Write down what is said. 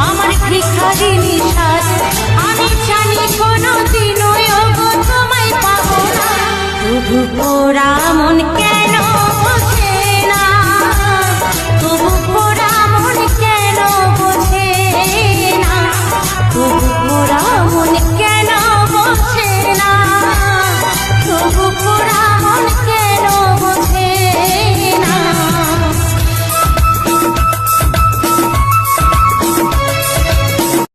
আমার ভিখারিনী সাজ। আমি জানি কোনোদিনও ওগো তোমায় পাবো না, তবু পোড়া মনকে